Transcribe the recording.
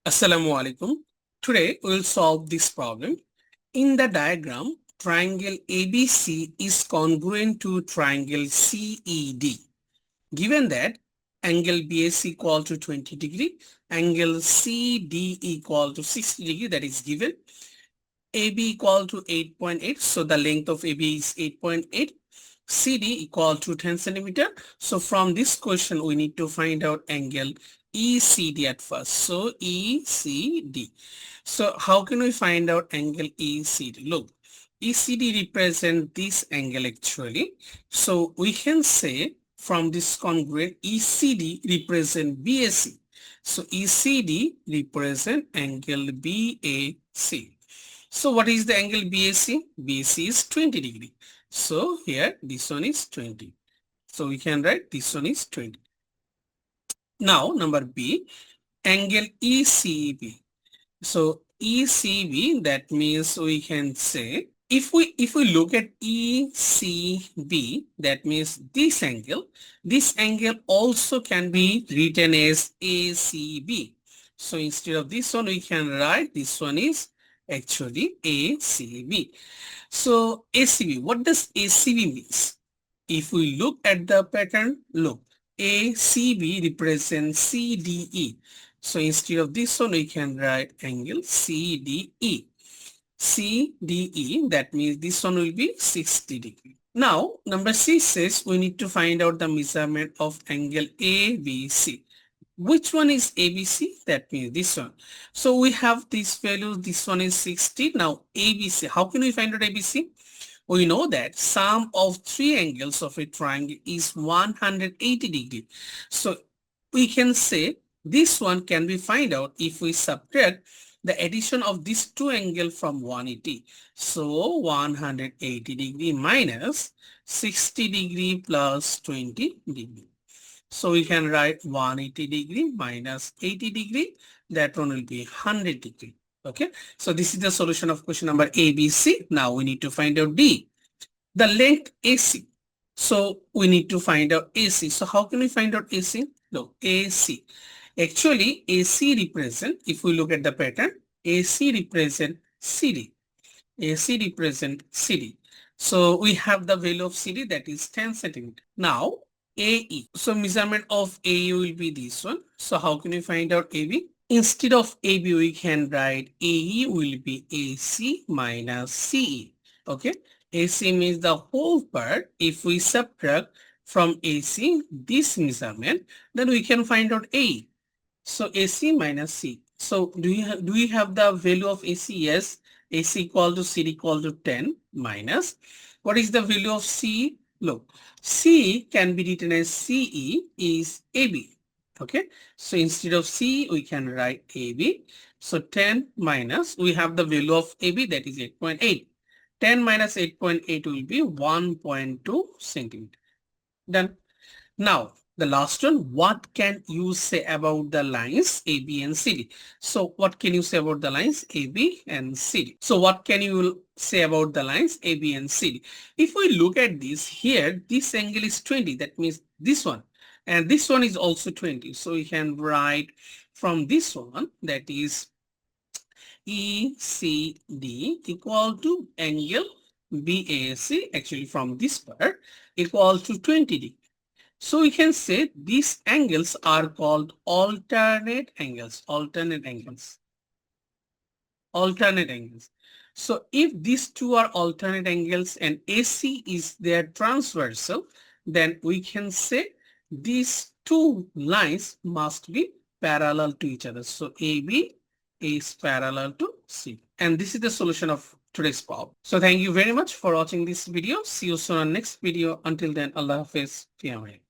Assalamu alaikum. Today we will solve this problem. In the diagram, triangle ABC is congruent to triangle CED. Given that angle BAC equal to 20 degree, angle CD equal to 60 degree, that is given. AB equal to 8.8, so the length of AB is 8.8. CD equal to 10 centimeter. So from this question, we need to find out angle ECD at first. So ECD. So how can we find out angle ECD? Look, ECD represent this angle actually. So we can say from this congruent ECD represent BAC. So ECD represent angle BAC. So what is the angle BAC? BAC is 20 degree. So here this one is 20. So we can write this one is 20. Now number B, angle ECB. So ECB, that means we can say if we look at ECB, that means this angle also can be written as ACB. So instead of this one, we can write this one is actually ACB. So ACB, what does ACB means? If we look at the pattern, look, ACB represents CDE. So instead of this one, we can write angle CDE. CDE, that means this one will be 60 degree. Now, number C says we need to find out the measurement of angle ABC. Which one is ABC? That means this one. So we have this value, this one is 60. Now ABC, how can we find out ABC? We know that sum of three angles of a triangle is 180 degree. So we can say this one can be find out if we subtract the addition of these two angles from 180. So 180 degree minus 60 degree plus 20 degree. So we can write 180 degree minus 80 degree. That one will be 100 degree. Okay. So this is the solution of question number ABC. Now we need to find out D. The length AC. So we need to find out AC. So how can we find out AC? Look, AC. Actually, AC represent, if we look at the pattern, AC represent CD. AC represent CD. So we have the value of CD, that is 10 centimeter. Now AE. So measurement of AE will be this one. So how can we find out AB? Instead of AB, we can write AE will be AC minus CE. Okay. AC means the whole part. If we subtract from AC this measurement, then we can find out AE. So AC minus C. So do we have the value of AC? Yes. AC equal to CD equal to 10 minus. What is the value of C? Look, C can be written as CE is AB. Okay. So instead of C, we can write AB. So 10 minus, we have the value of AB, that is 8.8. 10 minus 8.8 will be 1.2 centimeter. Done. Now, the last one, what can you say about the lines AB and CD? So what can you say about the lines AB and CD? So what can you say about the lines AB and CD? If we look at this here, this angle is 20. That means this one. And this one is also 20. So we can write from this one, that is ECD equal to angle BAC, actually from this part, equal to 20 degree. So we can say these angles are called alternate angles. Alternate angles. Alternate angles. So if these two are alternate angles and AC is their transversal, then we can say these two lines must be parallel to each other. So AB is parallel to C. And this is the solution of today's problem. So thank you very much for watching this video. See you soon on next video. Until then, Allah Hafiz. Fi Aman.